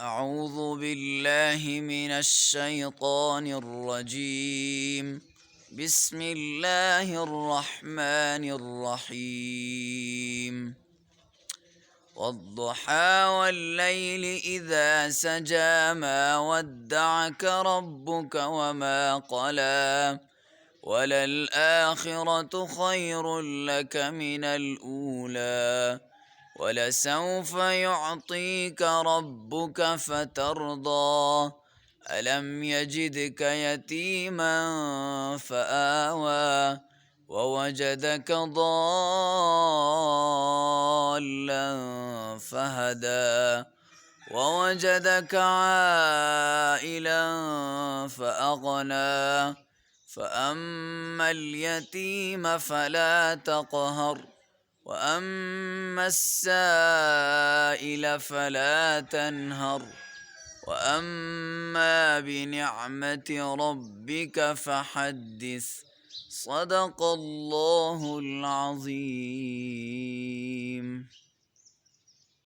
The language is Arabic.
أعوذ بالله من الشيطان الرجيم. بسم الله الرحمن الرحيم. والضحى والليل إذا سجى ما ودعك ربك وما قلى وللآخرة خير لك من الأولى ولسوف يعطيك ربك فترضى ألم يجدك يتيما فآوى ووجدك ضالا فهدى ووجدك عائلا فأغنى فأما اليتيم فلا تقهر وأما السائل فلا تنهر وأما بنعمة ربك فحدث. صدق الله العظيم.